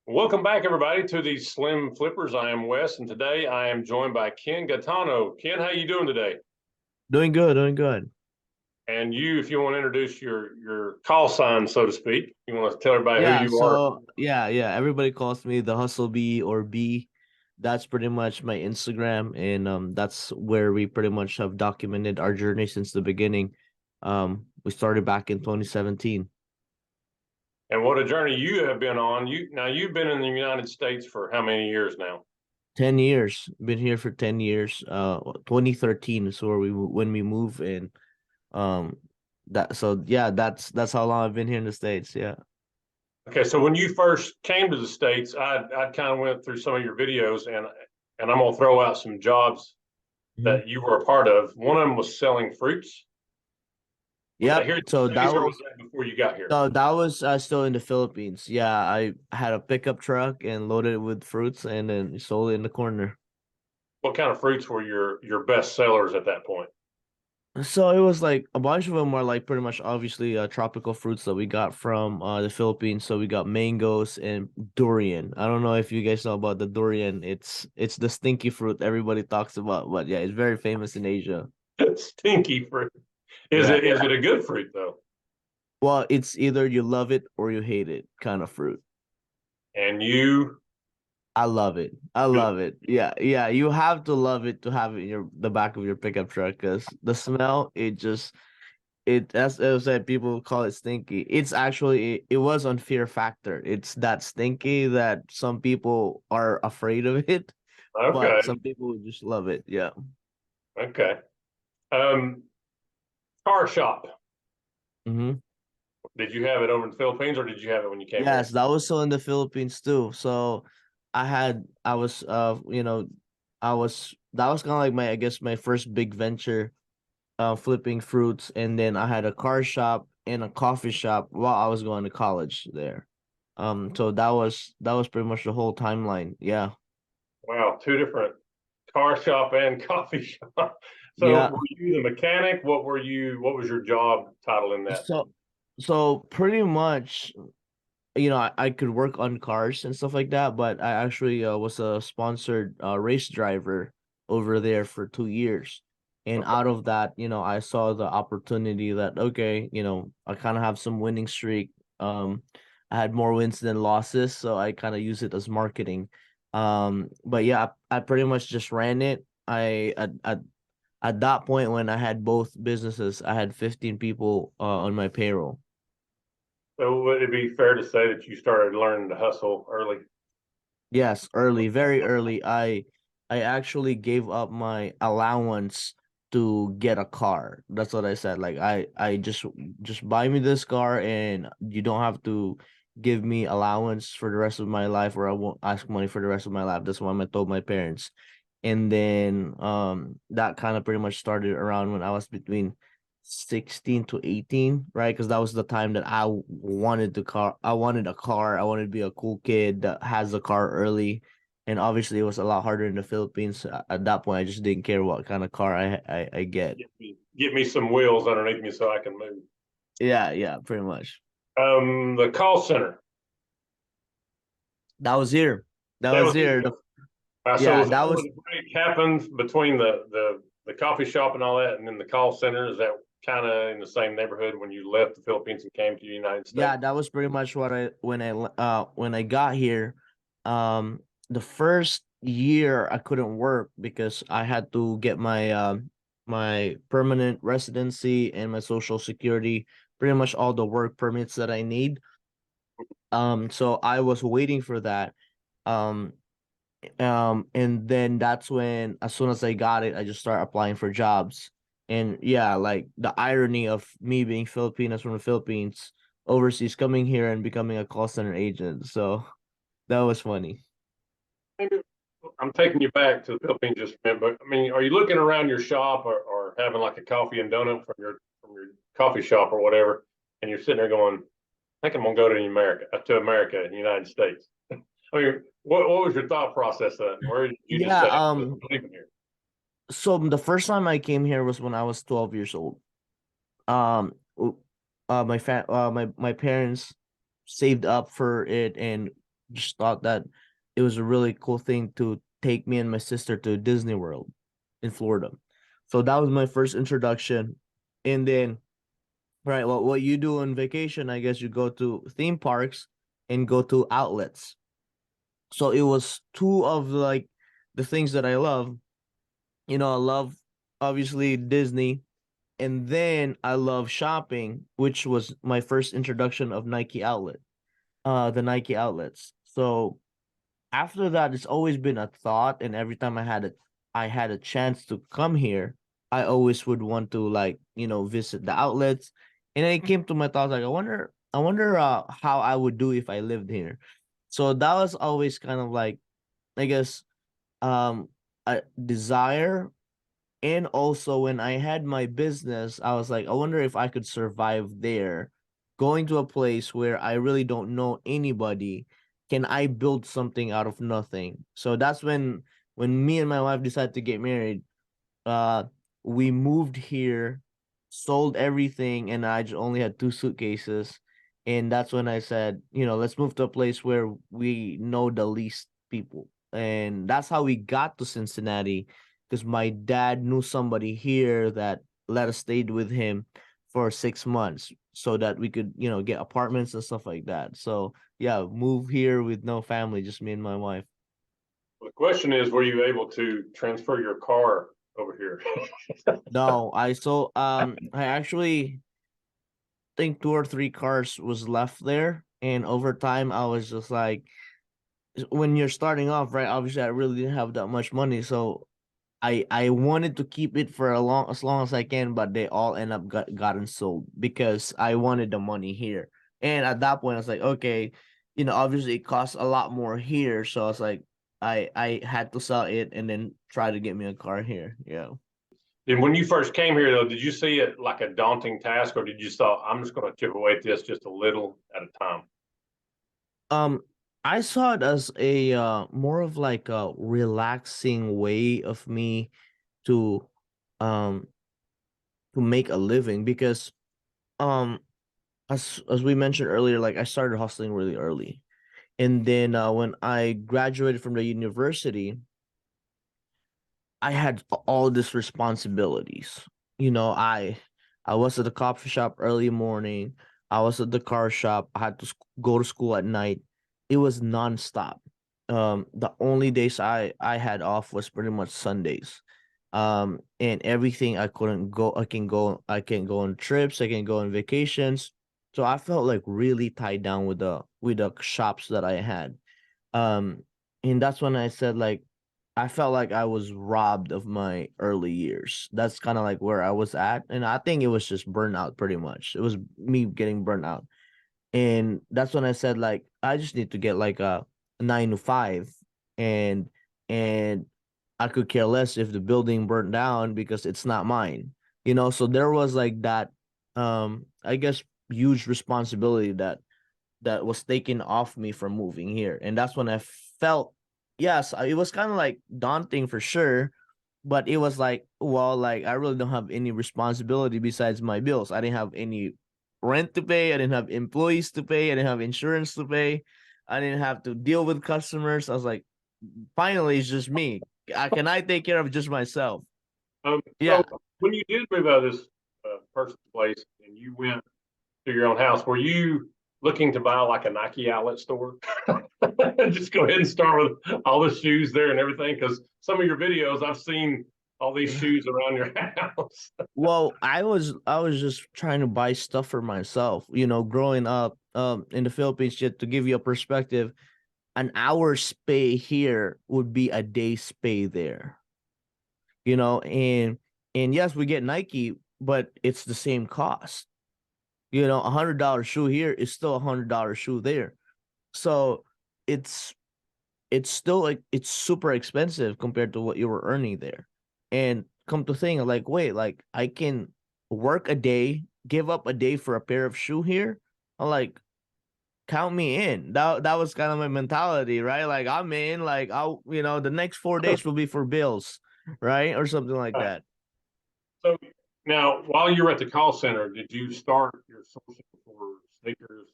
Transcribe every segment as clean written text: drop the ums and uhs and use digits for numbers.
Welcome back, everybody, to the Slim Flippers. I am Wes, and today I am joined by Ken Gaetano. Ken, how you doing today? Doing good, doing good. And you, if you want to introduce your call sign, so to speak, you want to tell everybody who Yeah, you are. so yeah. Everybody calls me the Hustle Bee or B. That's pretty much my Instagram, and that's where we pretty much have documented our journey since the beginning. We started back in 2017. And what a journey you have been on. You've been in the United States for how many years now? 10 years. Been here for 10 years. 2013 is where when we move in. Um that so yeah, that's how long I've been here in the States. Yeah. Okay, so when you first came to the States, I kind of went through some of your videos, and I'm gonna throw out some jobs Mhm. that you were a part of. One of them was selling fruits. Was that Yep. here in So the that States, or was was that before you got here? No, that was still in the Philippines. Yeah, I had a pickup truck and loaded it with fruits and then sold it in the corner. What kind of fruits were your best sellers at that point? So it was like a bunch of them were like pretty much obviously tropical fruits that we got from the Philippines. So we got mangoes and durian. I don't know if you guys know about the durian. It's the stinky fruit everybody talks about, but yeah, it's very famous in Asia. Stinky fruit. Is Yeah. it a good fruit though? Well, it's either you love it or you hate it kind of fruit. And you I love it. I love it. Yeah, yeah. You have to love it to have it in the back of your pickup truck because the smell, as I said, people call it stinky. It's actually it was on Fear Factor. It's that stinky that some people are afraid of it, but okay? some people just love it. Yeah. Okay. Um, car shop. hmm Did you have it over in the Philippines, or did you have it when you came here? Yes, that was still in the Philippines too. So I was I was that was kind of like my I guess my first big venture flipping fruits, and then I had a car shop and a coffee shop while I was going to college there. So that was pretty much the whole timeline. Yeah. Wow, two different car shop and coffee shop. So Yeah. were you the mechanic? What were you? What was your job title in that? So so pretty much, I could work on cars and stuff like that, but I actually was a sponsored race driver over there for 2 years. And Okay. out of that, I saw the opportunity that, okay, I kind of have some winning streak. I had more wins than losses, so I kind of use it as marketing. But yeah, I pretty much just ran it. At that point when I had both businesses, I had 15 people on my payroll. So would it be fair to say that you started learning to hustle early? Yes, early, very early. I actually gave up my allowance to get a car. That's what I said. Like I just buy me this car and you don't have to give me allowance for the rest of my life or I won't ask money for the rest of my life. That's what I told my parents. And then that kind of pretty much started around when I was between 16 to 18, right? Because that was the time that I wanted a car. I wanted to be a cool kid that has a car early. And obviously it was a lot harder in the Philippines. At that point, I just didn't care what kind of car I get. Get me some wheels underneath me so I can move. Yeah, yeah, pretty much. The call center. That was here. That That was was here. so Yeah, was that that where was the break happened between the coffee shop and all that, and then the call center? Is that kind of in the same neighborhood when you left the Philippines and came to the United yeah, States? that was pretty much what I when I got here. The first year I couldn't work because I had to get my permanent residency and my social security, pretty much all the work permits that I need. So I was waiting for that. Um, and then that's when, as soon as I got it, I just started applying for jobs. And yeah, like the irony of me being Filipinos from the Philippines overseas coming here and becoming a call center agent. So that was funny. Maybe I'm taking you back to the Philippines just a minute, but I mean, are you looking around your shop, or having like a coffee and donut from your coffee shop or whatever, and you're sitting there going, "I think I'm gonna go to America, the United States." I mean, what was your thought process then? Where did you just Yeah, say, "I'm leaving here"? so the first time I came here was when I was 12 years old. Um my parents saved up for it and just thought that it was a really cool thing to take me and my sister to Disney World in Florida. So that was my first introduction. And then, right, well, what you do on vacation, I guess you go to theme parks and go to outlets. So it was two of like the things that I love. I love obviously Disney, and then I love shopping, which was my first introduction of Nike outlet, the Nike outlets. So after that, it's always been a thought, and every time I had a chance to come here, I always would want to like visit the outlets, and then it came to my thoughts like I wonder how I would do if I lived here. So that was always kind of like, I guess, um a desire. And also when I had my business, I was like, I wonder if I could survive there, going to a place where I really don't know anybody. Can I build something out of nothing? So that's when me and my wife decided to get married. uh we moved here, sold everything, and I just only had two suitcases. And that's when I said, let's move to a place where we know the least people. And that's how we got to Cincinnati, because my dad knew somebody here that let us stayed with him for 6 months so that we could, get apartments and stuff like that. So yeah, move here with no family, just me and my wife. The question is, were you able to transfer your car over here? No, I actually think two or three cars was left there, and over time I was just like, when you're starting off, right? Obviously, I really didn't have that much money, so I wanted to keep it for as long as I can, but they all end up gotten sold because I wanted the money here. And at that point, I was like, okay, obviously it costs a lot more here, so I was like, I had to sell it and then try to get me a car here. Yeah. And when you first came here, though, did you see it like a daunting task, or did you thought, I'm just going to chip away at this just a little at a time? Um, I saw it as a more of like a relaxing way of me to um make a living, because um as we mentioned earlier, like I started hustling really early. And then when I graduated from the university, I had all these responsibilities. I was at the coffee shop early morning. I was at the car shop. I had to go to school at night. It was nonstop. The only days I had off was pretty much Sundays. And everything I couldn't go. I can go on trips. I can go on vacations. So I felt like really tied down with the shops that I had. Um, and that's when I said like I felt like I was robbed of my early years. That's kind of like where I was at. And I think it was just burnout pretty much. It was me getting burnt out. And that's when I said like I just need to get like a 9 to 5, and and I could care less if the building burnt down because it's not mine. So there was like that I guess huge responsibility that was taken off me from moving here. And that's when I felt, yes, it was kind of like daunting for sure, but it was like, well, like I really don't have any responsibility besides my bills. I didn't have any rent to pay. I didn't have employees to pay. I didn't have insurance to pay. I didn't have to deal with customers. I was like, finally, it's just me. Can I take care of just myself? So Yeah. when you did move out of this person's place and you went to your own house, were you looking to buy like a Nike outlet store? Just go ahead and start with all the shoes there and everything, because some of your videos I've seen all these shoes around your house. Well, I was just trying to buy stuff for myself. Growing up in the Philippines, just to give you a perspective, an hour stay here would be a day stay there. And yes, we get Nike, but it's the same cost. $100 shoe here is still $100 shoe there. So it's it's still like it's super expensive compared to what you were earning there. And come to think, like, wait, like I can work a day, give up a day for a pair of shoe here. I'm like, count me in. That was kind of my mentality, right? Like I'm in, like the next 4 days will be for bills, right? Or something like that. So now, while you were at the call center, did you start your sourcing for sneakers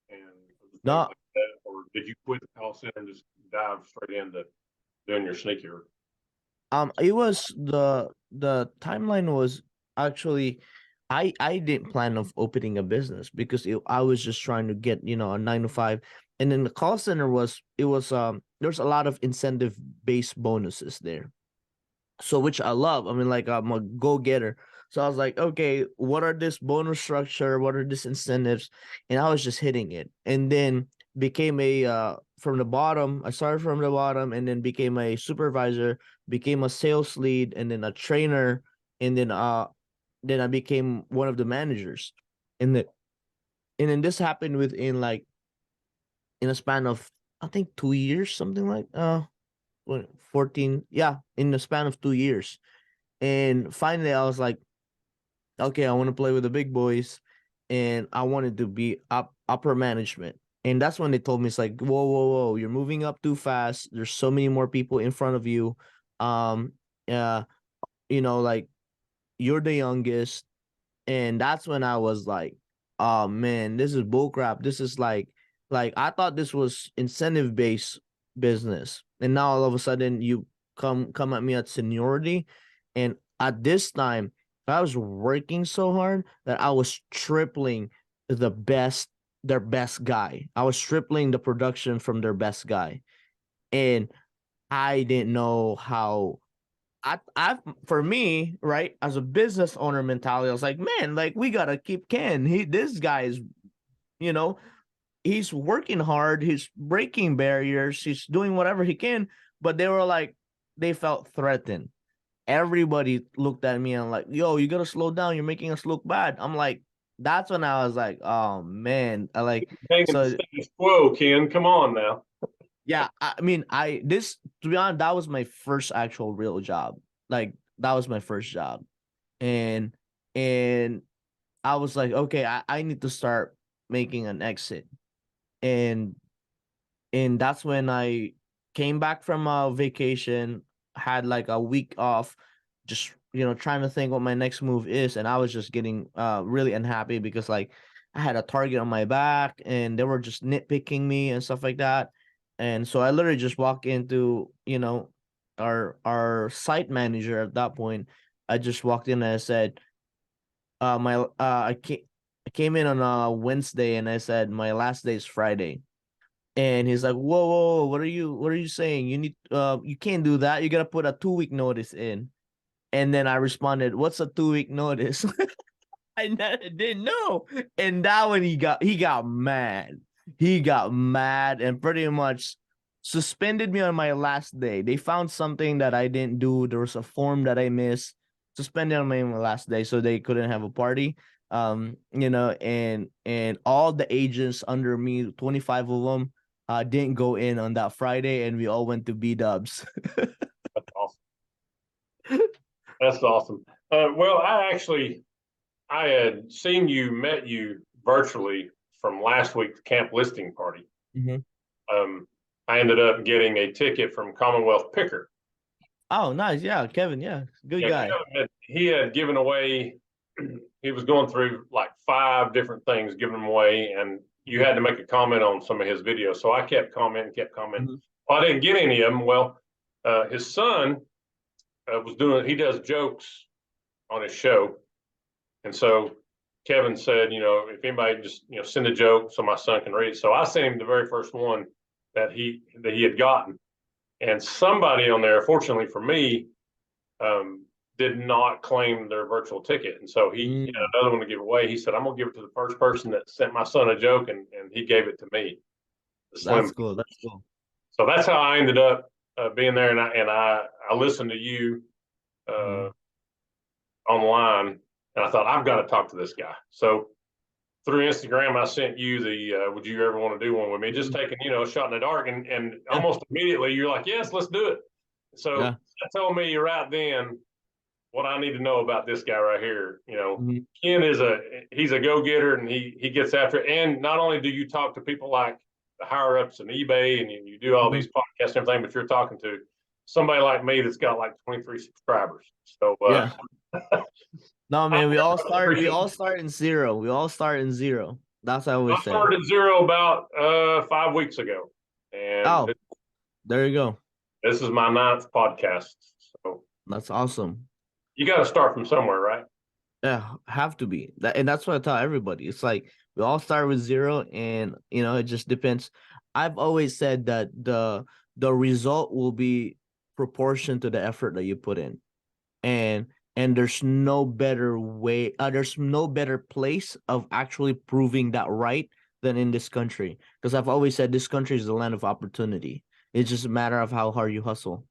and things No, like that, or did you quit the call center and just dive straight into doing your sneaker? It was the timeline was actually, I didn't plan of opening a business because I was just trying to get, a 9 to 5. And then the call center there's a lot of incentive based bonuses there. So which I love. I mean, like, I'm a go-getter. So I was like, okay, what are this bonus structure? What are these incentives? And I was just hitting it. And then became a from the bottom. I started from the bottom and then became a supervisor, became a sales lead, and then a trainer, and then I became one of the managers. And then this happened within, like, in a span of, I think, 2 years, something like 14, yeah, in the span of 2 years. And finally, I was like, okay, I want to play with the big boys, and I wanted to be upper management. And that's when they told me, it's like, whoa, whoa, whoa, you're moving up too fast. There's so many more people in front of you. Um, uh, like, you're the youngest. And that's when I was like, oh man, this is bullcrap. This is like I thought this was incentive based business. And now all of a sudden you come at me at seniority. And at this time, I was working so hard that I was tripling their best guy. I was tripling the production from their best guy. And I didn't know how I for me, right, as a business owner mentality, I was like, man, like, we gotta keep Ken. This guy is, you know, he's working hard, he's breaking barriers, he's doing whatever he can. But they were like, they felt threatened. Everybody looked at me and like, yo, you gotta slow down, you're making us look bad. I'm like, that's when I was like, oh man. I like Hanging the so status quo, Ken. Come on now. yeah, I mean, to be honest, that was my first actual real job. Like, that was my first job. And and I was like, okay, I need to start making an exit. And that's when I came back from a vacation, had like a week off, just, trying to think what my next move is. And I was just getting really unhappy because, like, I had a target on my back and they were just nitpicking me and stuff like that. And so I literally just walked into, our site manager at that point. I just walked in and I said, my I came in on a Wednesday and I said my last day is Friday. And he's like, whoa, whoa, whoa, what are you saying? You can't do that. You gotta put a 2 week notice in. And then I responded, what's a 2 week notice? Didn't know. And that one, he got mad. He got mad and pretty much suspended me on my last day. They found something that I didn't do. There was a form that I missed. Suspended on my last day so they couldn't have a party. And all the agents under me, 25 of them, didn't go in on that Friday, and we all went to B Dubs. That's awesome. That's awesome. Well, I had met you virtually from last week's camp listing party. Mm-hmm. I ended up getting a ticket from Commonwealth Picker. Oh, nice. Yeah, Kevin. Yeah, good guy. He had given away. He was going through like 5 different things, giving them away, and you had to make a comment on some of his videos. So I kept commenting. Mm-hmm. Well, I didn't get any of them. Well, his son he does jokes on his show. And so Kevin said, if anybody just, send a joke so my son can read it. So I sent him the very first one that he had gotten. And somebody on there, fortunately for me, did not claim their virtual ticket. And so he had another one to give away. He said, I'm going to give it to the first person that sent my son a joke. And he gave it to me. That's cool. That's cool. So that's how I ended up being there. And I listened to you online. And I thought, I've got to talk to this guy. So through Instagram, I sent you the, would you ever want to do one with me? Just taking, a shot in the dark. And almost immediately you're like, yes, let's do it. So that told me right then what I need to know about this guy right here. Ken he's a go-getter and he gets after it. And not only do you talk to people like the higher ups in eBay and you do all these podcasts and everything, but you're talking to somebody like me that's got like 23 subscribers. So, no, man, we all start in zero. We all start in zero. That's how we say. I started at zero about 5 weeks ago. and Oh, there you go. this is my ninth podcast. So That's awesome. you got to start from somewhere, right? Yeah, have to be that, and that's what I tell everybody. It's like we all start with zero, and it just depends. I've always said that the result will be proportion to the effort that you put in, and there's no better way. There's no better place of actually proving that right than in this country. Because I've always said this country is the land of opportunity. It's just a matter of how hard you hustle.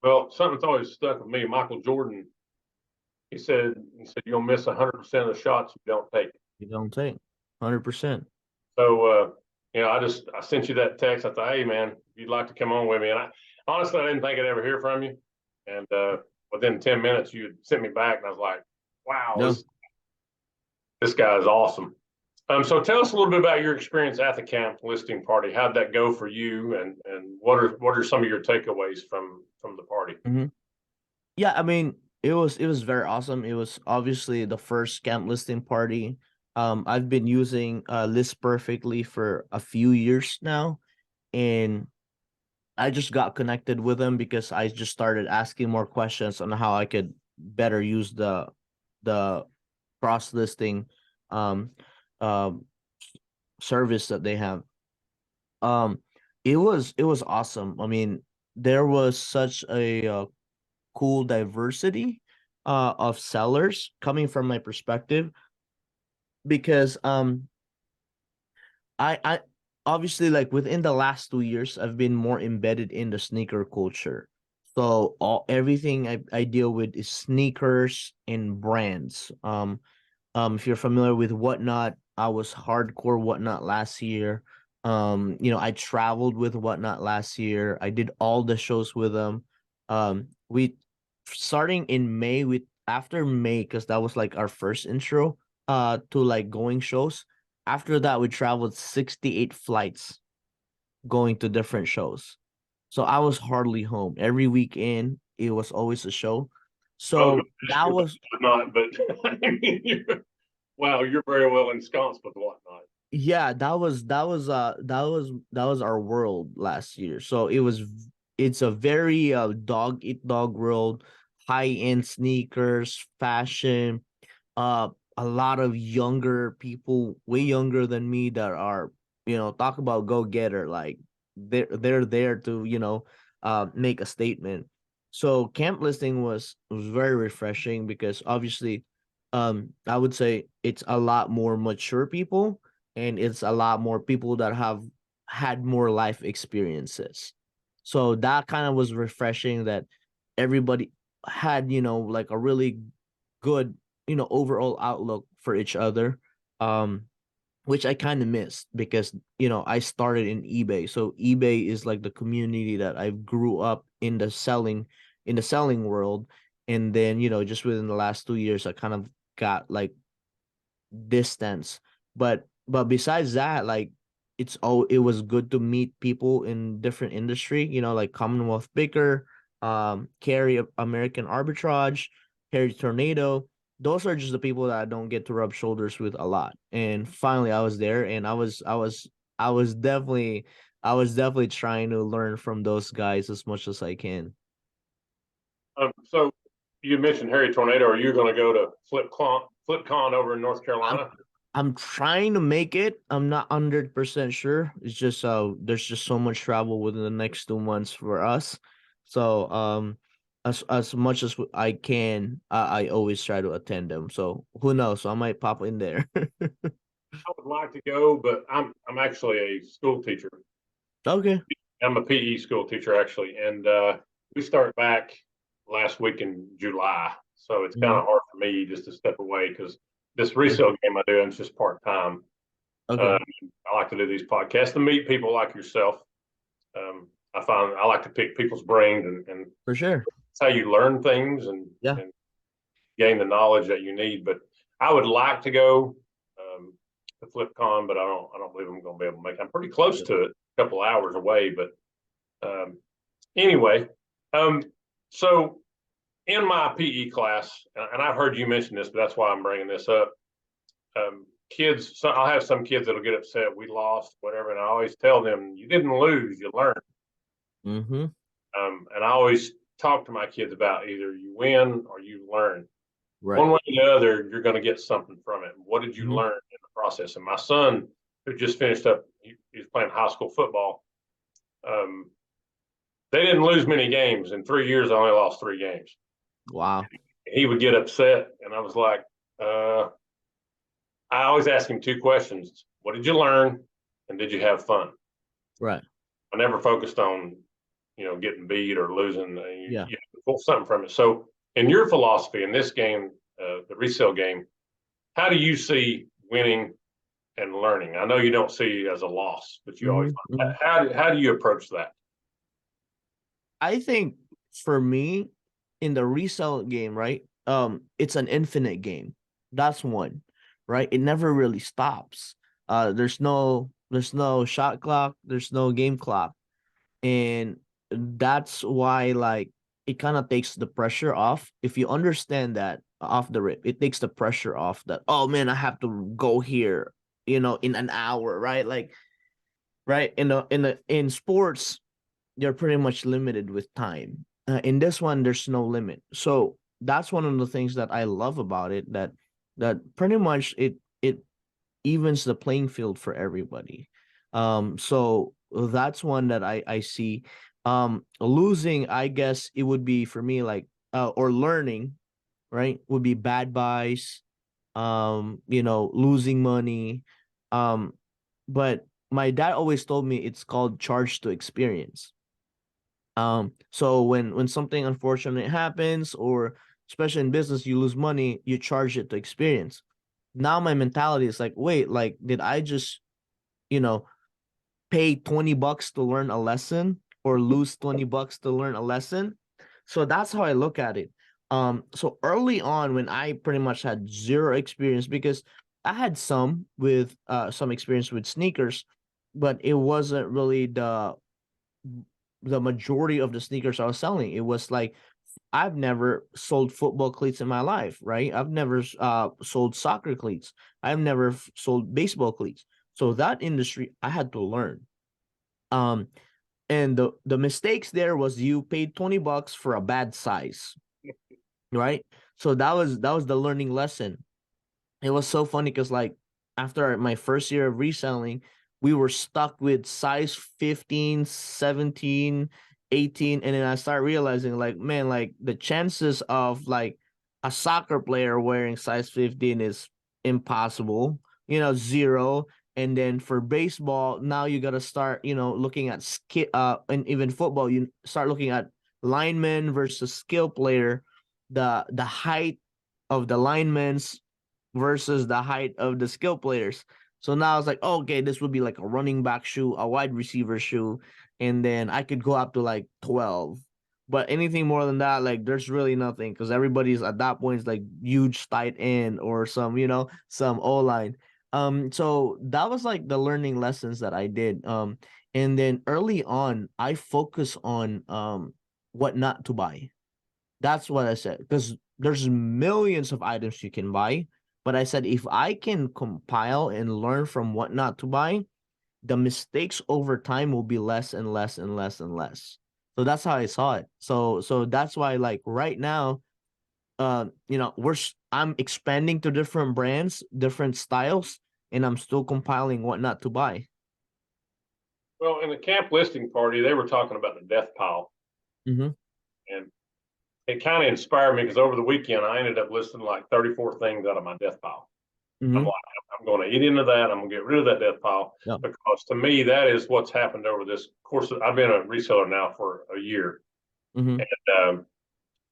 Well, something's always stuck with me. Michael Jordan, he said you'll miss 100% of the shots you don't take. You don't take 100%. So I sent you that text. I thought, hey man, if you'd like to come on with me, and I honestly I didn't think I'd ever hear from you. And within 10 minutes, you sent me back, and I was like, wow, Yeah. this guy is awesome. So tell us a little bit about your experience at the camp listing party. How'd that go for you, and what are some of your takeaways from the party? Hmm. Yeah, I mean, it was very awesome. It was obviously the first camp listing party. I've been using List Perfectly for a few years now, and I just got connected with them because I just started asking more questions on how I could better use the cross listing um um service that they have. Um, it was awesome. I mean, there was such a cool diversity of sellers coming from my perspective because I obviously, like, within the last 2 years I've been more embedded in the sneaker culture. So everything I deal with is sneakers and brands. If you're familiar with Whatnot, I was hardcore Whatnot last year. I traveled with Whatnot last year. I did all the shows with them. We starting in May, with after May, because that was like our first intro to like going shows. After that, we traveled 68 flights going to different shows. So I was hardly home. Every weekend, it was always a show. I was going So to ask that you about was whatnot, but I mean, wow, you're very well ensconced with whatnot. Yeah, that was our world last year. So it's a very dog eat dog world, high end sneakers, fashion, a lot of younger people, way younger than me, that are, talk about go getter, like they're there to, make a statement. So camp listing was very refreshing because obviously, I would say it's a lot more mature people, and it's a lot more people that have had more life experiences. So that kind of was refreshing, that everybody had, like a really good, overall outlook for each other. Um, which I kind of missed because, I started in eBay. So eBay is like the community that I grew up in the selling world. And then, just within the last 2 years, I kind of got like distance. But besides that, like, it was good to meet people in different industry, like Commonwealth Baker, Carry American Arbitrage, Harry Tornado. Those are just the people that I don't get to rub shoulders with a lot. And finally I was there, and I was definitely trying to learn from those guys as much as I can. So you mentioned Harry Tornado. Are you going to go to FlipCon over in North I'm Carolina? I'm trying to make it. I'm not 100% sure. It's just there's just so much travel within the next 2 months for us. So as much as I can, I always try to attend them. So who knows? So I might pop in there. I would like to go, but I'm actually a school teacher. Okay. I'm a PE school teacher actually, and we start back last week in July, so it's kind Mhm. of hard for me just to step away because this Sure. resale game I do, it's just part time. Okay. Uh, I like to do these podcasts to meet people like yourself. I find I like to pick people's brains, and For sure. it's how you learn things Yeah. and gain the knowledge that you need. But I would like to go to FlipCon, but I don't believe I'm going to be able to make it. I'm pretty close Yep. to it, a couple hours away. But um, anyway, um, so in my PE class, and I've heard you mention this, but that's why I'm bringing this up. kids, so I'll have some kids that'll get upset, we lost, whatever, and I always tell them, you didn't lose, you learned. Mm-hmm. And I always talk to my kids about either you win or you learn. Right. One way or the other, you're going to get something from it. What did you Mm-hmm. learn in the process? And my son, who just finished up, he's playing high school football. Um, they didn't lose many games. In 3 years, I only lost 3 games. Wow. He would get upset, and I was like, I always ask him two questions: what did you learn, and did you have fun? Right. I never focused on, getting beat or losing. Yeah. You pull something from it. So, in your philosophy in this game, the resale game, how do you see winning and learning? I know you don't see it as a loss, but you always. Mm-hmm. How do you approach that? I think for me, in the resell game, right? It's an infinite game. That's one, right? It never really stops. There's no shot clock, there's no game clock. And that's why like it kind of takes the pressure off. If you understand that off the rip, it takes the pressure off that, oh man, I have to go here, in an hour, right? Like, right, in sports you're pretty much limited with time. In this one, there's no limit. So that's one of the things that I love about it. That pretty much it evens the playing field for everybody. So that's one that I see. Losing, I guess it would be for me like or learning, right? Would be bad buys, losing money. Um, but my dad always told me it's called charge to experience. So when something unfortunate happens, or especially in business, you lose money, you charge it to experience. Now my mentality is like, wait, like, did I just, you know, pay $20 to learn a lesson, or lose $20 to learn a lesson? So that's how I look at it. So early on, when I pretty much had zero experience, because I had some experience with sneakers, but it wasn't really the majority of the sneakers I was selling. It was like, I've never sold football cleats in my life, right? I've never sold soccer cleats. I've never sold baseball cleats. So that industry I had to learn. Um, and the mistakes there was, you paid $20 for a bad size, right? So that was the learning lesson. It was so funny because, like, after my first year of reselling, we were stuck with size 15, 17, 18. And then I started realizing, like, man, like, the chances of like a soccer player wearing size 15 is impossible, zero. And then for baseball, now you got to start, looking at and even football, you start looking at lineman versus skill player, the height of the linemen's versus the height of the skill players. So now it's like, oh, okay, this would be like a running back shoe, a wide receiver shoe, and then I could go up to like 12. But anything more than that, like, there's really nothing, because everybody's at that point is like huge tight end, or some O line. So that was like the learning lessons that I did. And then early on, I focus on what not to buy. That's what I said, because there's millions of items you can buy. But I said, if I can compile and learn from what not to buy, the mistakes over time will be less and less and less and less. So that's how I saw it. So that's why, like, right now, I'm expanding to different brands, different styles, and I'm still compiling what not to buy. Well, in the camp listing party, they were talking about the death pile, Mm-hmm. and it kind of inspired me because over the weekend I ended up listing like 34 things out of my death pile. I'm Mm-hmm. like, I'm going to eat into that. I'm going to get rid of that death pile, Yeah. because to me, that is what's happened over this course. I've been a reseller now for a year. Mm-hmm. And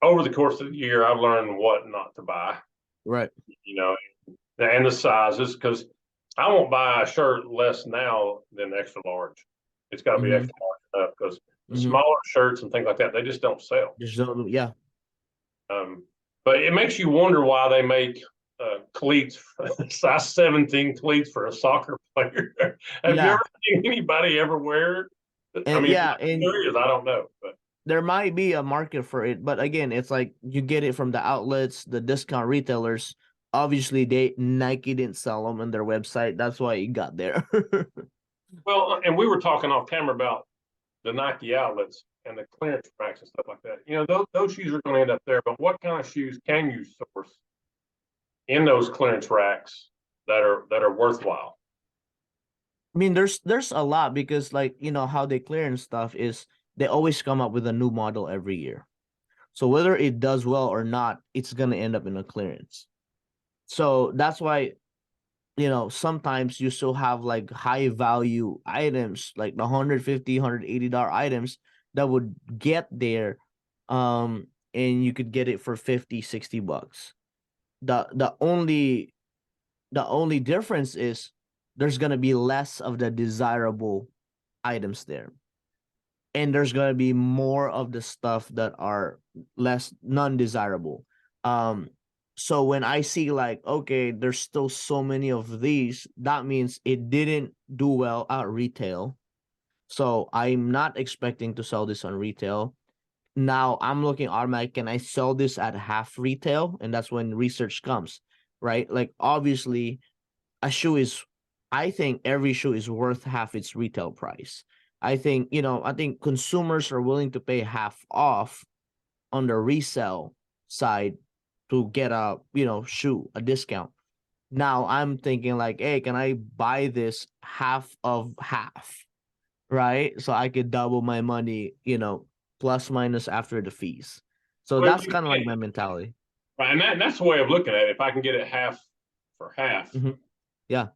over the course of the year, I've learned what not to buy, Right. you know, and the sizes, because I won't buy a shirt less now than extra large. It's got to be Mm-hmm. extra large up, because the Mm-hmm. smaller shirts and things like that, they just don't sell. Yeah. Um, but it makes you wonder why they make cleats, size 17 cleats for a soccer player. Have you Yeah. ever seen anybody ever wear it? I And mean, yeah, and there is, I don't know, but there might be a market for it, but again, it's like you get it from the outlets, the discount retailers. obviously Nike didn't sell them on their website. That's why it got there. Well, and we were talking off camera about the Nike outlets and the clearance racks and stuff like that. You know, those shoes are going to end up there. But what kind of shoes can you source in those clearance racks that are worthwhile? I mean, there's a lot because like how they clear and stuff is they always come up with a new model every year. So whether it does well or not, it's gonna end up in a clearance. So that's why sometimes you still have like high value items like the 150 $180 items that would get there, and you could get it for 50 60 bucks. The only difference is there's going to be less of the desirable items there, and there's going to be more of the stuff that are less non-desirable. So when I see like, okay, there's still so many of these, that means it didn't do well at retail. So I'm not expecting to sell this on retail. Now I'm looking automatic, can I sell this at half retail? And that's when research comes, right? Like obviously a shoe is I think every shoe is worth half its retail price. I think consumers are willing to pay half off on the resale side to get a discount. Now I'm thinking like, hey, can I buy this half of half, right? So I could double my money, plus minus after the fees. So Well, that's kind of like my mentality. right, and that's the way of looking at it. If I can get it half for half, Hmm. Yeah,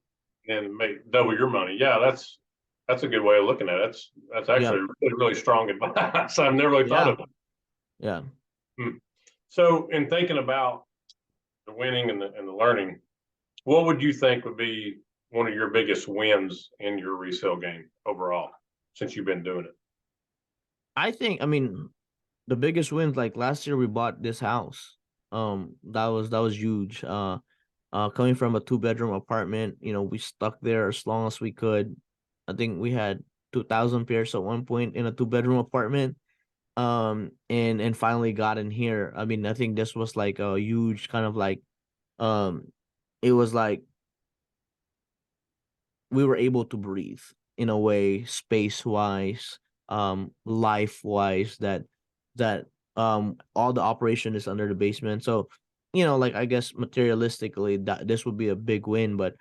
and make double your money, yeah, that's a good way of looking at it. That's yeah, actually really really strong advice. I've never really thought yeah, of it. yeah. Hmm. So, in thinking about the winning and the learning, what would you think would be one of your biggest wins in your resale game overall since you've been doing it? I mean, the biggest wins like last year we bought this house. That was huge. Coming from a two-bedroom apartment, we stuck there as long as we could. I think we had 2,000 pairs at one point in a two-bedroom apartment. And finally got in here. I mean, I think this was like a huge kind of like um it was like we were able to breathe in a way, space wise, life wise, that all the operation is under the basement. So like I guess materialistically that this would be a big win. But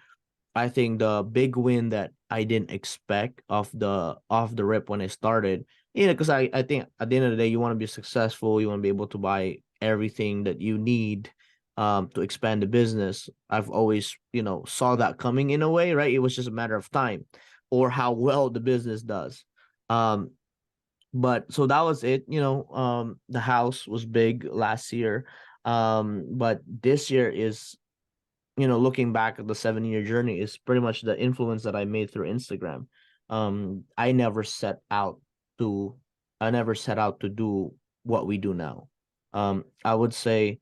I think the big win that I didn't expect off the rip when I started, because I think at the end of the day, you want to be successful, you want to be able to buy everything that you need to expand the business. I've always, saw that coming in a way, right? It was just a matter of time or how well the business does. Um, but so that was it, the house was big last year. But this year is looking back at the 7 year journey is pretty much the influence that I made through Instagram. I never set out to do what we do now. I would say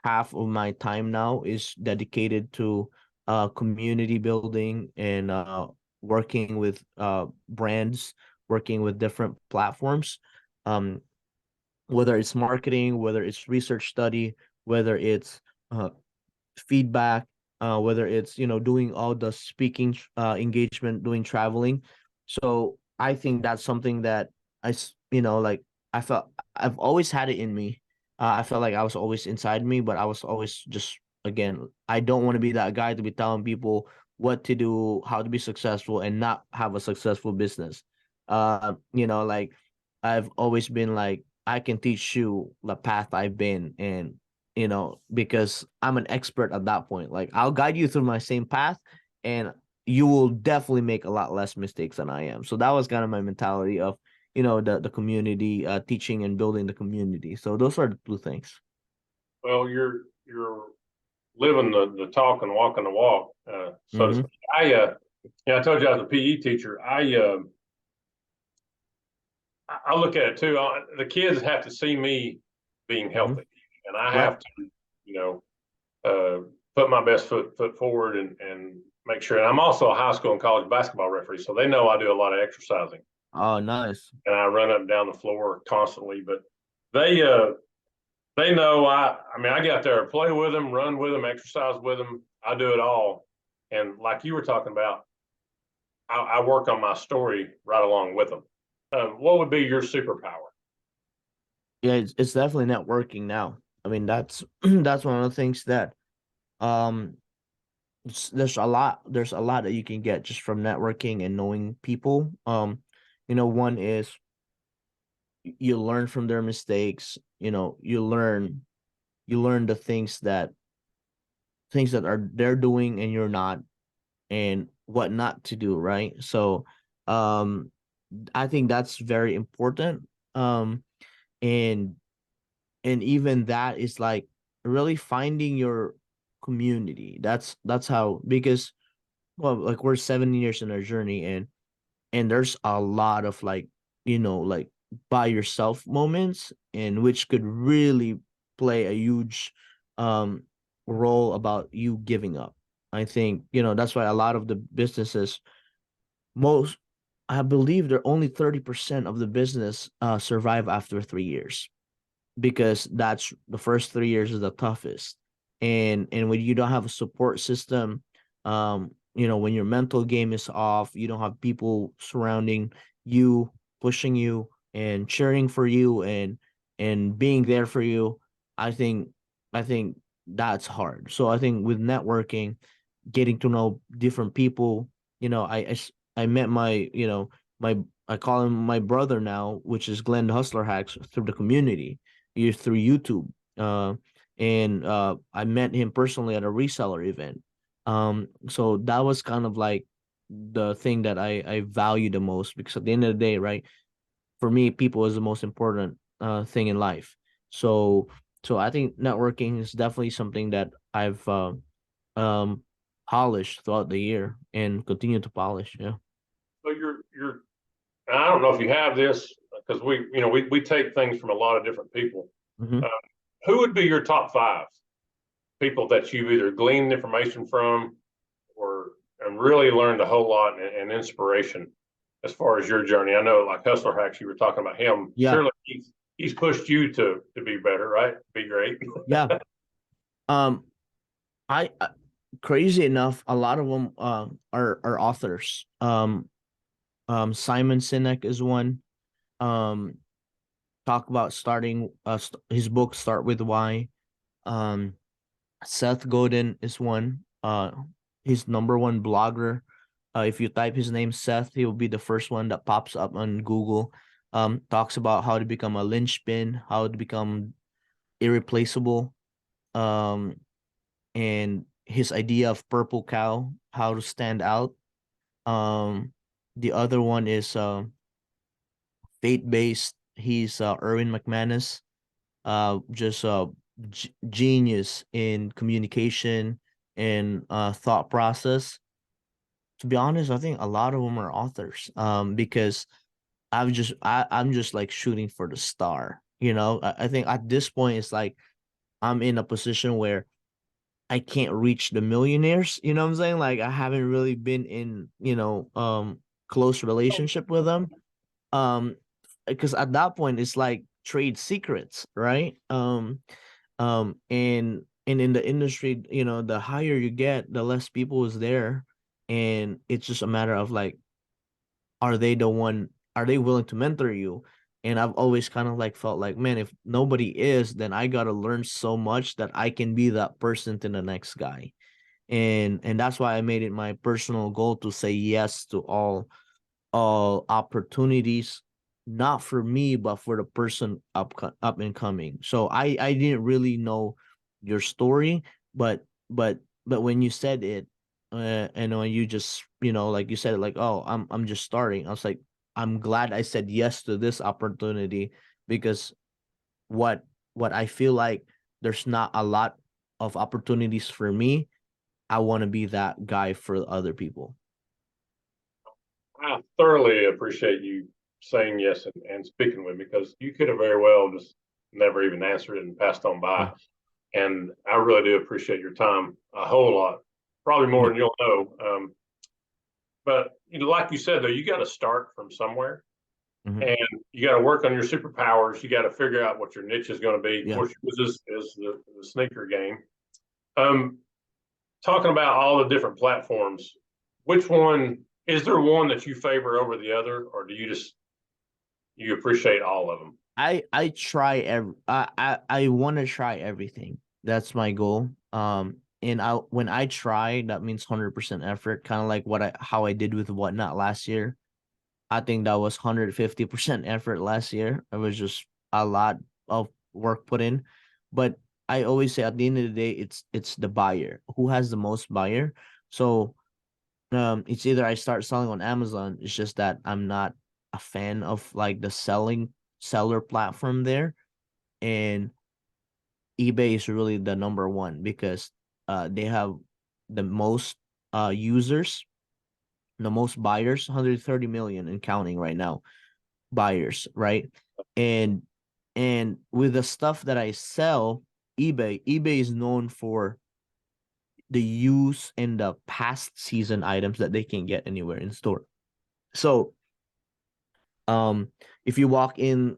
half of my time now is dedicated to community building and working with brands, working with different platforms. Um, whether it's marketing, whether it's research study, whether it's uh, feedback, whether it's doing all the speaking engagement, doing traveling. So I think that's something that like I felt I've always had it in me. I felt like I was always inside me, but I was always just, again, I don't want to be that guy to be telling people what to do, how to be successful, and not have a successful business. Like I've always been like I can teach you the path I've been, and because I'm an expert at that point. Like I'll guide you through my same path, and you will definitely make a lot less mistakes than I am. So that was kind of my mentality of, the community, teaching and building the community. So those are the two things. Well, you're living the talk and walking the walk, so to Mm-hmm. speak. I told you I was a PE teacher. I look at it too. The kids have to see me being Mm-hmm. healthy, and I Right. have to, you know, put my best foot forward and make sure. And I'm also a high school and college basketball referee, so they know I do a lot of exercising, Oh, nice. and I run up and down the floor constantly. But they they know I mean, I get out there, play with them, run with them, exercise with them. I do it all. And like you were talking about, I work on my story right along with them. What would be your superpower? Yeah, it's definitely networking now. I mean, that's that's one of the things that um there's a lot that you can get just from networking and knowing people. One is you learn from their mistakes. You learn the things that are they're doing and you're not, and what not to do, right? So um I think that's very important. And even that is like really finding your community. That's how, because well, like we're 7 years in our journey, and there's a lot of like, like by yourself moments, and which could really play a huge um role about you giving up. I think, that's why a lot of the businesses, most, I believe they're only 30% of the business survive after 3 years, because that's the first 3 years is the toughest. And when you don't have a support system, when your mental game is off, you don't have people surrounding you, pushing you and cheering for you, and being there for you. I think i think that's hard. So I think with networking, getting to know different people. I met my, my, I call him my brother now, which is Glenn Hustler Hacks, through the community, through YouTube. And I met him personally at a reseller event. So that was kind of like the thing that I value the most, because at the end of the day, right, for me, people is the most important thing in life. So I think networking is definitely something that I've um polished throughout the year and continue to polish. Yeah. So I don't know if you have this because we take things from a lot of different people. Hmm. Uh, who would be your top five people that you've either gleaned information from or and really learned a whole lot and inspiration as far as your journey? I know, like Hustler Hacks, you were talking about him. Yeah. Surely he's pushed you to be better, right? Be great. Yeah. Um, I crazy enough, a lot of them are authors. Simon Sinek is one. Um, talk about starting his book Start With Why. Um, Seth Godin is one. His number one blogger. If you type his name Seth, he will be the first one that pops up on Google. Talks about how to become a linchpin, how to become irreplaceable. Um, and his idea of purple cow, how to stand out. Um, the other one is faith based. He's Erwin McManus, just a genius in communication and thought process. To be honest, I think a lot of them are authors. Because I'm just like shooting for the star. I think at this point it's like I'm in a position where I can't reach the millionaires. You know what I'm saying? Like I haven't really been in, close relationship with them. Um, because at that point it's like trade secrets, right? And in the industry, the higher you get, the less people is there. And it's just a matter of like, are they willing to mentor you? And I've always kind of like felt like, man, if nobody is, then I gotta learn so much that I can be that person to the next guy. And that's why I made it my personal goal to say yes to all opportunities, not for me, but for the person up and coming. So I didn't really know your story, but but when you said it, and when you just, like you said it, like, oh, I'm just starting. I was like, I'm glad I said yes to this opportunity, because what I feel like there's not a lot of opportunities for me. I want to be that guy for other people. I thoroughly appreciate you saying yes and speaking with me because you could have very well just never even answered it and passed on by. Yeah. And I really do appreciate your time a whole lot, probably more Yeah. than you'll know. But like you said, though, you got to start from somewhere. Mhm. and you got to work on your superpowers. You got to figure out what your niche is going to be. Of Yeah. course, yours is the sneaker game. Um, Talking about all the different platforms, which one is there one that you favor over the other, or do you appreciate all of them? I try I want to try everything. That's my goal. And I when I try, that means 100% effort, kind of like how I did with Whatnot last year. I think that was 150% effort last year. It was just a lot of work put in. But I always say at the end of the day, it's the buyer who has the most buyer. So it's either I start selling on Amazon. It's just that I'm not a fan of like the seller platform there, and eBay is really the number one because they have the most users, the most buyers, 130 million and counting right now, buyers, right? And with the stuff that I sell, eBay is known for the use and the past season items that they can get anywhere in store. So if you walk in,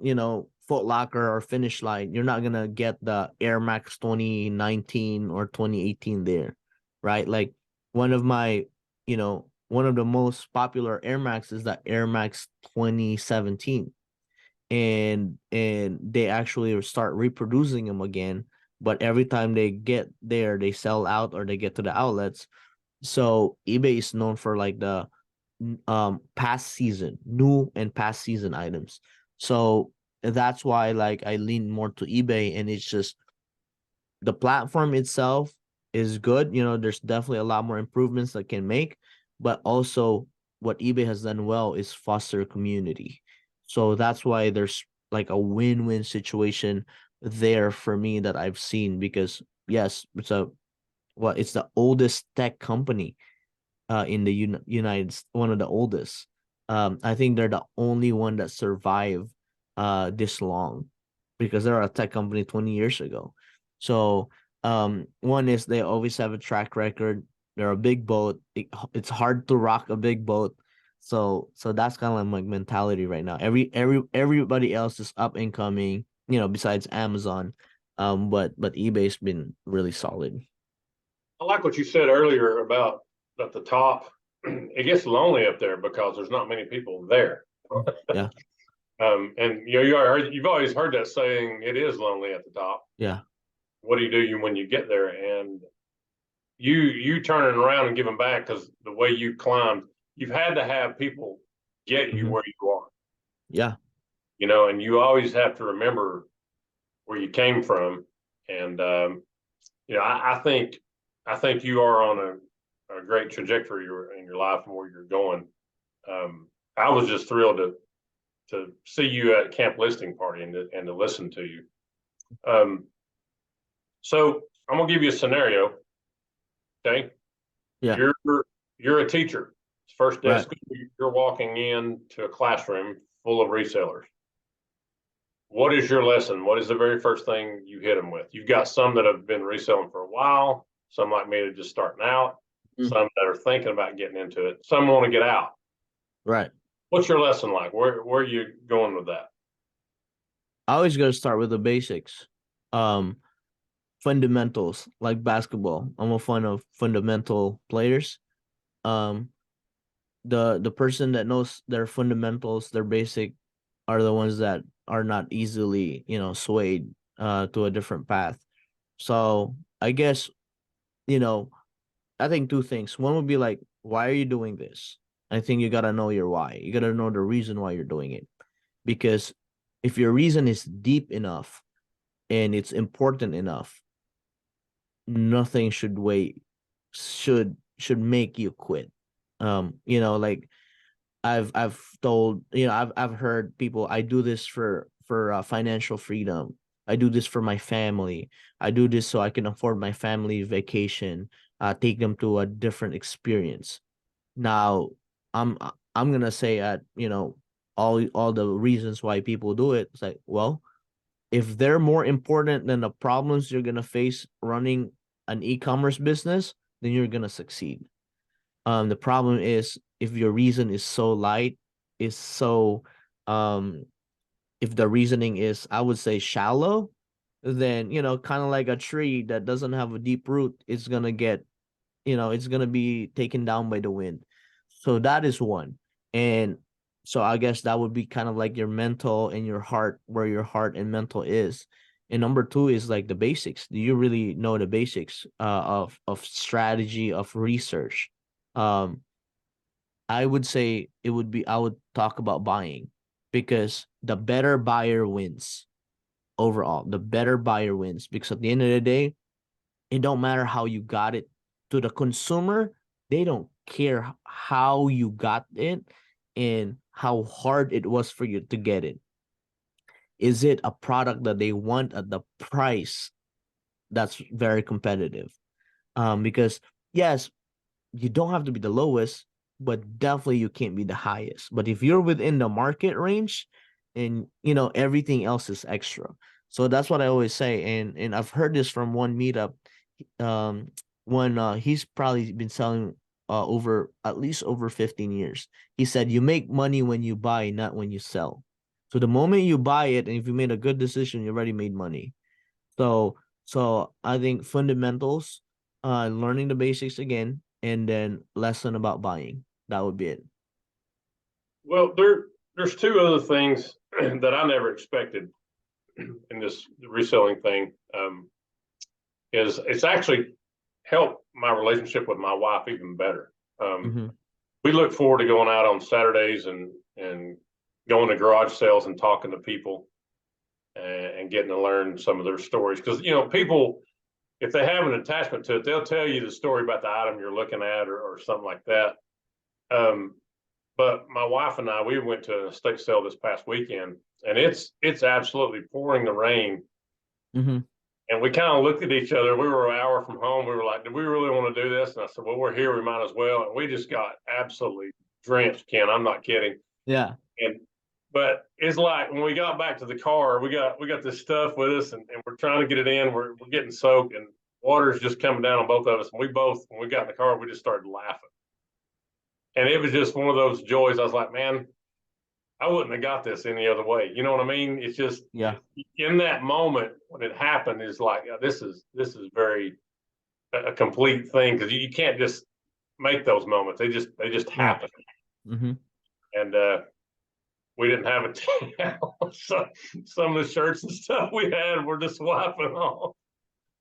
Foot Locker or Finish Line, you're not gonna get the Air Max 2019 or 2018 there, right? Like one of my, one of the most popular Air Max is the Air Max 2017. And they actually start reproducing them again, but every time they get there, they sell out or they get to the outlets. So eBay is known for like the past season, new and past season items. So that's why like I lean more to eBay, and it's just the platform itself is good. There's definitely a lot more improvements that can make, but also what eBay has done well is foster community. So that's why there's like a win-win situation there for me that I've seen, because yes, it's the oldest tech company in the one of the oldest. I think they're the only one that survived this long, because they're a tech company 20 years ago. So one is they always have a track record. They're a big boat. It's hard to rock a big boat. So that's kind of like my mentality right now. Everybody else is up and coming, besides Amazon. But eBay's been really solid. I like what you said earlier about at the top. It gets lonely up there because there's not many people there. Yeah, And you've always heard that saying, "It is lonely at the top." yeah. What do when you get there? And you turning around and giving back, because the way you climbed, you've had to have people get you Hmm. where you are. Yeah. And you always have to remember where you came from. And I think you are on a great trajectory in your life and where you're going. I was just thrilled to see you at Camp Listing Party and to listen to you. Um, so I'm gonna give you a scenario. Okay, Yeah. you're you're a teacher. First day of Right. school, you're walking into a classroom full of resellers. What is your lesson? What is the very first thing you hit them with? You've got some that have been reselling for a while, some like me that are just starting out, Mm. some that are thinking about getting into it, some want to get out. Right. What's your lesson like? Where are you going with that? I always gotta start with the basics. Um, Fundamentals like basketball. I'm a fan of fundamental players. Um, the person that knows their fundamentals, their basic, are the ones that are not easily, swayed to a different path. So I guess, you know, I think two things. One would be like, why are you doing this? I think you gotta know your why. You gotta know the reason why you're doing it. Because if your reason is deep enough and it's important enough, nothing should make you quit. Like I've told, I've heard people, I do this for financial freedom. I do this for my family. I do this so I can afford my family vacation, take them to a different experience. Now, I'm I'm gonna say that, all the reasons why people do it. It's like, well, if they're more important than the problems you're gonna face running an e-commerce business, then you're gonna succeed. The problem is if your reason is so light, is so Um, if the reasoning is, I would say, shallow, then kind of like a tree that doesn't have a deep root, it's gonna get, it's gonna be taken down by the wind. So that is one. And so I guess that would be kind of like your mental and your heart, where your heart and mental is. And number two is like the basics. Do you really know the basics of strategy, of research? Um, I would say I would talk about buying, because the better buyer wins overall. The better buyer wins, because at the end of the day, it don't matter how you got it. To the consumer, they don't care how you got it and how hard it was for you to get it. Is it a product that they want at the price that's very competitive? Because yes, you don't have to be the lowest, but definitely you can't be the highest. But if you're within the market range, and everything else is extra. So that's what I always say. And I've heard this from one meetup. Um, when he's probably been selling over at least over 15 years. He said you make money when you buy, not when you sell. So the moment you buy it, and if you made a good decision, you already made money. So so I think fundamentals, learning the basics again, and then lesson about buying. That would be it. Well, there's two other things that I never expected in this reselling thing. Is it's actually helped my relationship with my wife even better. Mm-hmm. We look forward to going out on Saturdays and going to garage sales and talking to people and getting to learn some of their stories. Because people, if they have an attachment to it, they'll tell you the story about the item you're looking at, or something like that. Um, but my wife and I, we went to an estate sale this past weekend, and it's absolutely pouring the rain. Mm-hmm. And we kind of looked at each other. We were an hour from home. We were like, "Do we really want to do this?" And I said, "Well, we're here. We might as well." And we just got absolutely drenched, Ken. I'm not kidding. Yeah. And but it's like when we got back to the car, we got this stuff with us, and we're trying to get it in. We're getting soaked, and water's just coming down on both of us. And we both, when we got in the car, we just started laughing. And it was just one of those joys. I was like, man, I wouldn't have got this any other way. You know what I mean? It's just Yeah. in that moment when it happened, is like, this is very a complete thing, because you can't just make those moments. They just Yeah. happen. Mm-hmm. And we didn't have a towel. So some of the shirts and stuff we had were just wiping off.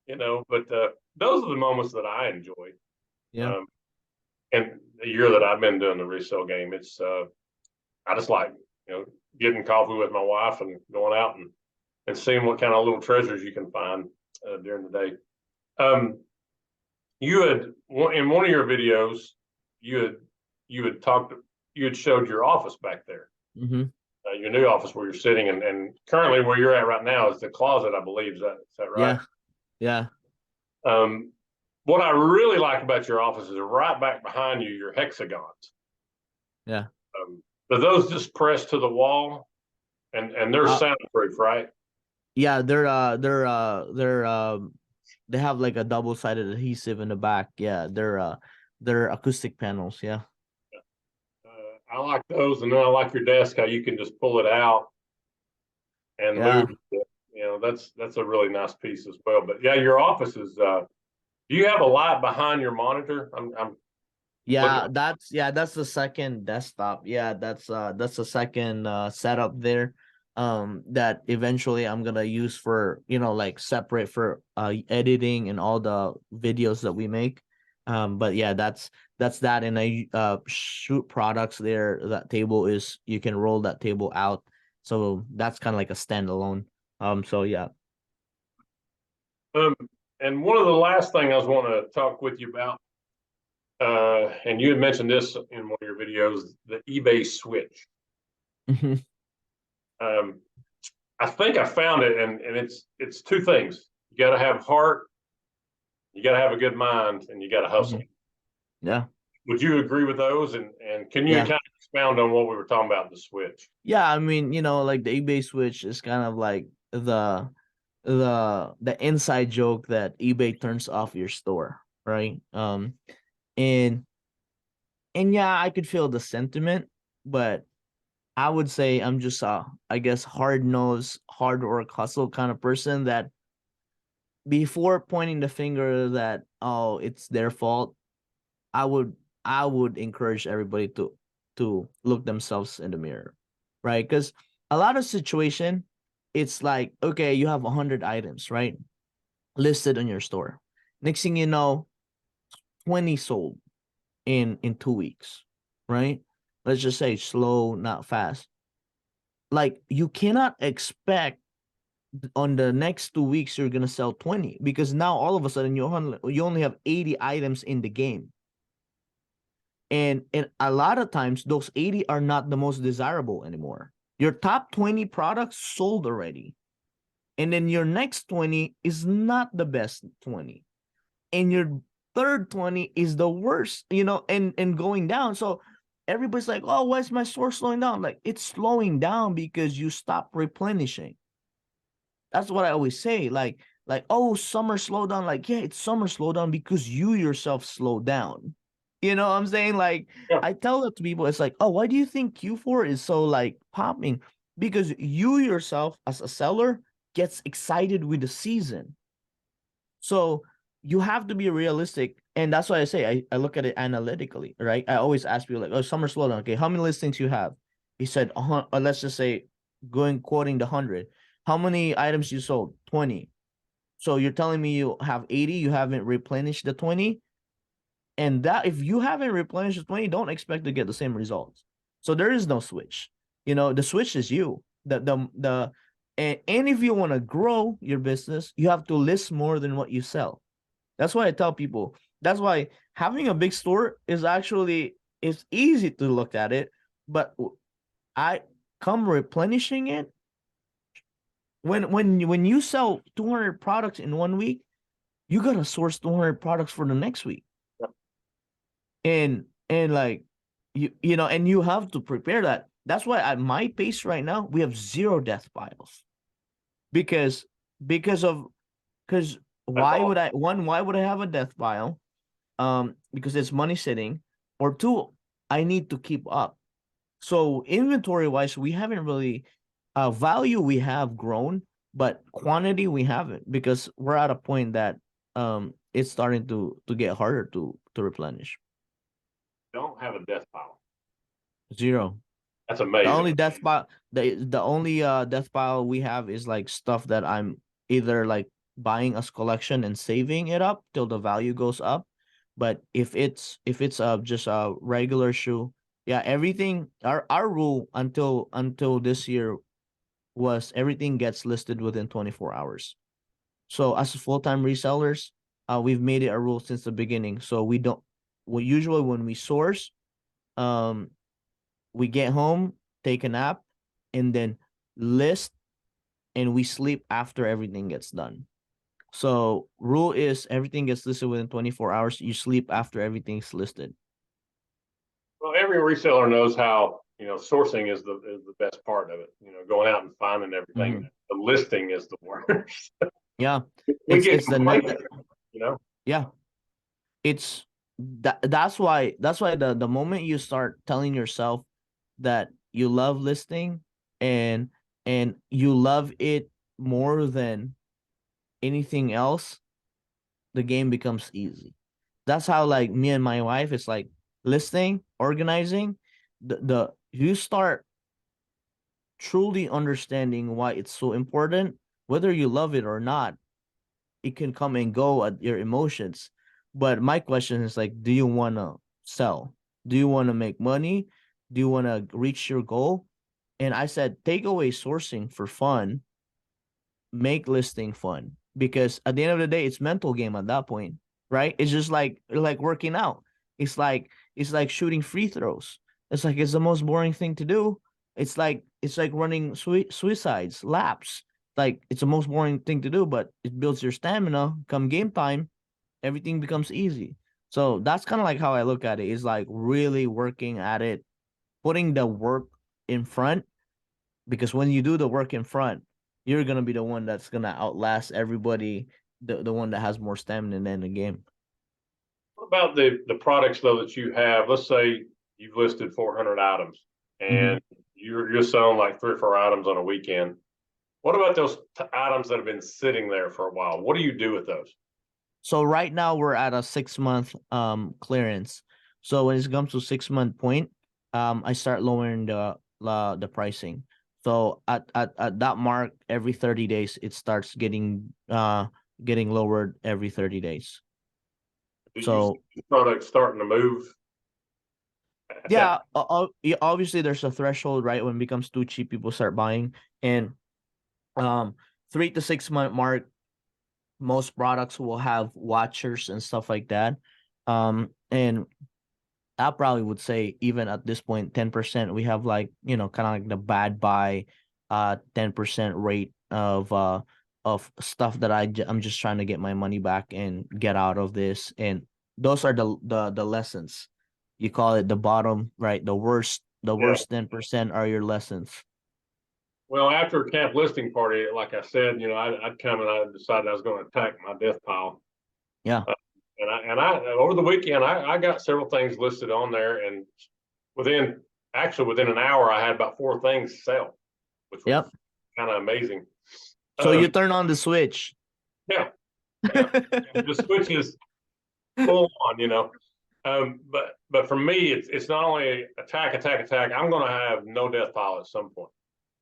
But those are the moments that I enjoy. Yeah. Um, and the year that I've been doing the resale game, it's I just like getting coffee with my wife and going out and seeing what kind of little treasures you can find during the day. You had in one of your videos, you had you had talked you had showed your office back there, Mm-hmm. your new office where you're sitting, and currently where you're at right now is the closet, I believe. Is that right? Yeah. Yeah. Um, what I really like about your office is right back behind you, your hexagons. Yeah. But those just press to the wall, and they're Uh, soundproof, right? yeah, they have like a double-sided adhesive in the back. Yeah, they're acoustic panels. Yeah. I like those, and then I like your desk, how you can just pull it out and move Yeah. it. That's a really nice piece as well. But yeah, your office is. Do you have a light behind your monitor? I'm looking. That's the second desktop. Yeah, that's the second setup there. That eventually I'm gonna use for, like separate for editing and all the videos that we make. But yeah, that's that, and I shoot products there. That table is, you can roll that table out. So that's kind of like a standalone. So yeah. Um, and one of the last thing I was wanting to talk with you about, and you had mentioned this in one of your videos, the eBay switch. Um, I think I found it, and it's two things. You got to have heart, you got to have a good mind, and you got to hustle. Yeah. Would you agree with those? And can you Yeah. kind of expound on what we were talking about, the switch? Yeah, I mean, like the eBay switch is kind of like the inside joke that eBay turns off your store, right? And yeah, I could feel the sentiment, but I would say I'm just I guess hard nosed, hard work, hustle kind of person that before pointing the finger that oh it's their fault, I would I would encourage everybody to look themselves in the mirror, right? Because a lot of situation, it's like okay, you have 100 items, right, listed on your store. Next thing you know, 20 sold in 2 weeks, right? Let's just say slow, not fast. Like you cannot expect on the next 2 weeks you're gonna sell 20 because now all of a sudden you only have 80 items in the game. And a lot of times those 80 are not the most desirable anymore. Your top 20 products sold already. And then your next 20 is not the best 20. And your third 20 is the worst, and going down. So everybody's like, oh, why is my store slowing down? Like it's slowing down because you stop replenishing. That's what I always say. Like, oh, summer slowdown. Like, yeah, it's summer slowdown because you yourself slow down. You know what I'm saying? Like, Yeah. I tell that to people, it's like, oh, why do you think Q4 is so like popping? Because you yourself, as a seller, gets excited with the season. So you have to be realistic. And that's why I say I look at it analytically, right? I always ask people like, oh, summer slowdown. Okay, how many listings you have? He said, let's just say quoting the 100. How many items you sold? 20. So you're telling me you have 80, you haven't replenished the 20. And that if you haven't replenished the 20, don't expect to get the same results. So there is no switch. The switch is you. And if you want to grow your business, you have to list more than what you sell. That's why I tell people. That's why having a big store is actually it's easy to look at it, but I come replenishing it when you sell 200 products in 1 week, you gotta source 200 products for the next week, and like and you have to prepare that. That's why at my pace right now we have zero death piles because because of because That's why all. would I one why would I have a death pile? Because it's money sitting, or two, I need to keep up. So inventory wise, we haven't really value we have grown, but quantity we haven't because we're at a point that it's starting to get harder to replenish. Don't have a death pile. Zero. That's The amazing. only death pile the only death pile we have is like stuff that I'm either like buying as collection and saving it up till the value goes up. But if it's just a regular shoe, yeah, everything our rule until this year was everything gets listed within 24 hours. So as full-time resellers, we've made it a rule since the beginning. So we don't well usually when we source, um we get home, take a nap, and then list and we sleep after everything gets done. So rule is everything gets listed within 24 hours. You sleep after everything's listed. Well, every reseller knows how, sourcing is the best part of it. Going out and finding everything. Mhm. The listing is the worst. Yeah. We It's get it's the net complacent, you know. yeah. It's that's why the moment you start telling yourself that you love listing and you love it more than anything else, the game becomes easy. That's how like me and my wife, it's like listing, organizing, the you start truly understanding why it's so important, whether you love it or not, it can come and go at your emotions. But my question is like, do you wanna sell? Do you wanna make money? Do you wanna reach your goal? And I said, take away sourcing for fun, make listing fun because at the end of the day it's mental game at that point, right? It's just like working out. It's like shooting free throws. It's the most boring thing to do. It's like running suicides laps. Like it's the most boring thing to do, but it builds your stamina. Come game time, everything becomes easy. So that's kind of like how I look at it, is like really working at it, putting the work in front, because when you do the work in front, you're gonna be the one that's gonna outlast everybody, the one that has more stamina in the game. What about the products though that you have? Let's say you've listed 400 items Mm-hmm. and you're selling like 3 or 4 items on a weekend. What about those items that have been sitting there for a while? What do you do with those? So right now we're at a 6 month clearance. So when it comes to 6 month point, I start lowering the pricing. So at that mark, every 30 days it starts getting lowered every 30 days. Do you see So the product starting to move at that? yeah, yeah, obviously there's a threshold, right? When it becomes too cheap, people start buying. And um 3 to 6 month mark, most products will have watchers and stuff like that. And I probably would say even at this point, 10%, we have like, kind of like the bad buy 10% rate of stuff that I'm just trying to get my money back and get out of this. And those are the lessons. You call it the bottom, right? The Yeah. worst 10% are your lessons. Well, after a camp listing party, like I said, I'd come and I decided I was going to attack my death pile. Yeah. And I over the weekend I got several things listed on there, and within within an hour I had about 4 things sell, which was Yep. kind of amazing. So you turn on the switch. Yeah, yeah, the switch is full on. But for me, it's not only attack, attack, attack. I'm going to have no death pile at some point.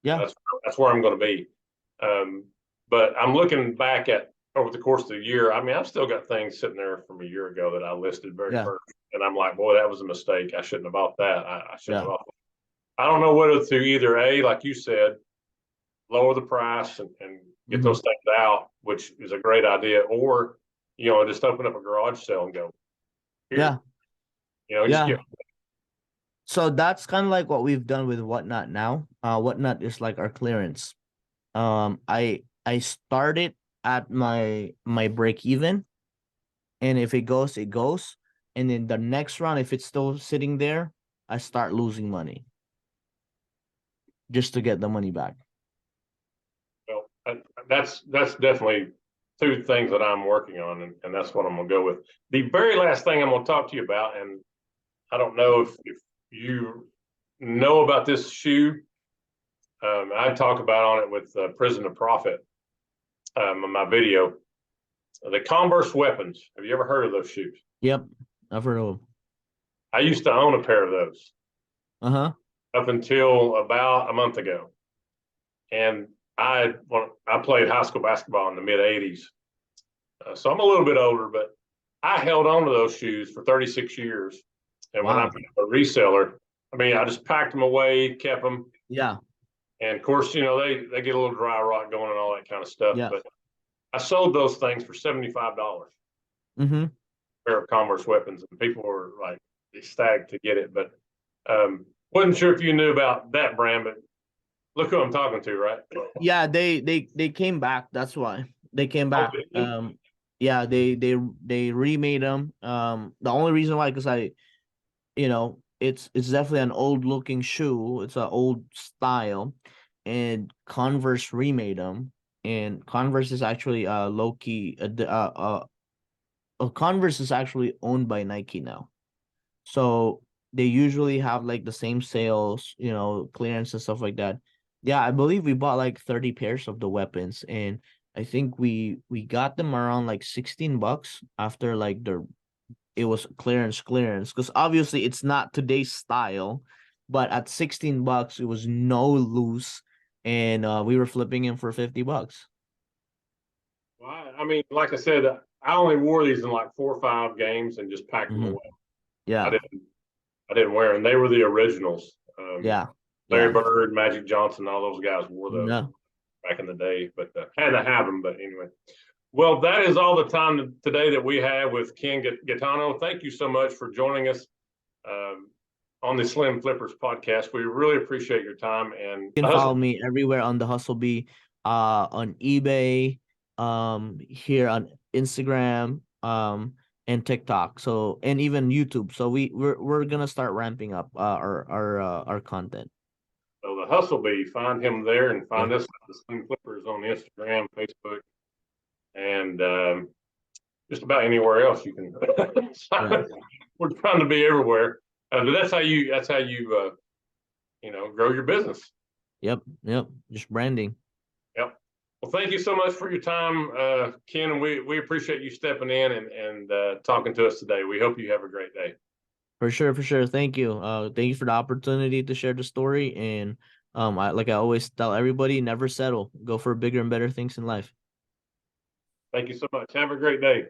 Yeah. That's where I'm going to be. Um, but I'm looking back at over the course of the year. I mean, I've still got things sitting there from a year ago that I listed very Yeah. first, and I'm like, boy, that was a mistake. I shouldn't have bought that. I shouldn't Yeah. have bought that. I don't know whether to either like you said, lower the price and get Hmm. those things out, which is a great idea, or just open up a garage sale and go Yeah. here. Just Yeah. get. So that's kind of like what we've done with Whatnot now. Whatnot is like our clearance. I started at my break even, and if it goes, it goes. And then the next round, if it's still sitting there, I start losing money just to get the money back. Well, that's definitely 2 things that I'm working on, and that's what I'm gonna go with. The very last thing I'm gonna talk to you about, and I don't know if you know about this shoe. I talk about on it with Prison to Profit in my video. The Converse Weapons. Have you ever heard of those shoes? Yep, I've heard of them. I used to own a pair of those Uh-huh. up until about a month ago, and I played high school basketball in the mid '80s, so I'm a little bit older, but I held on to those shoes for 36 years. And when I Wow. became a reseller, I mean, I just packed them away, kept them. Yeah. And of course, they get a little dry rot going and all that kind of stuff. Yeah. But I sold those things for $75, Mm-hmm. pair of Converse Weapons, and people were like ecstatic to get it. But wasn't sure if you knew about that brand, but look who I'm talking to, right? Yeah, they came back. That's why they came Oh, back. Yeah, they remade them. The only reason why, because it's definitely an old looking shoe. It's an old style, and Converse remade them. And Converse is actually low key. Converse is actually owned by Nike now, so they usually have like the same sales, clearance and stuff like that. Yeah, I believe we bought like 30 pairs of the weapons, and I think we got them around like $16 after like it was clearance because obviously it's not today's style, but at $16 it was no loose, and we were flipping him for $50. well, I mean, like I said, I only wore these in like 4 or 5 games and just packed them Hmm. away. I Yeah. didn't I didn't wear them. They were the originals. Yeah. Larry Yeah. Bird, Magic Johnson, all those guys wore those No. back in the day, but had to have them. But anyway, well, that is all the time today that we have with Ken Gaetano. Thank you so much for joining us um, on the Slim Flippers podcast. We really appreciate your time. And You can follow me everywhere on the Hustle Bee, on eBay, here on Instagram, and TikTok. So, and even YouTube. So we're gonna start ramping up our content. so the Hustle Bee, find him there and Yeah. find us at the Slim Flippers on Instagram, Facebook, and just about anywhere else you can. Yeah. We're trying to be everywhere. But that's how you grow your business. Yep. Just branding. Yep. Well, thank you so much for your time, Ken, and we appreciate you stepping in and talking to us today. We hope you have a great day. For sure, for sure. Thank you. Thank you for the opportunity to share the story. And I always tell everybody, never settle. Go for bigger and better things in life. Thank you so much. Have a great day.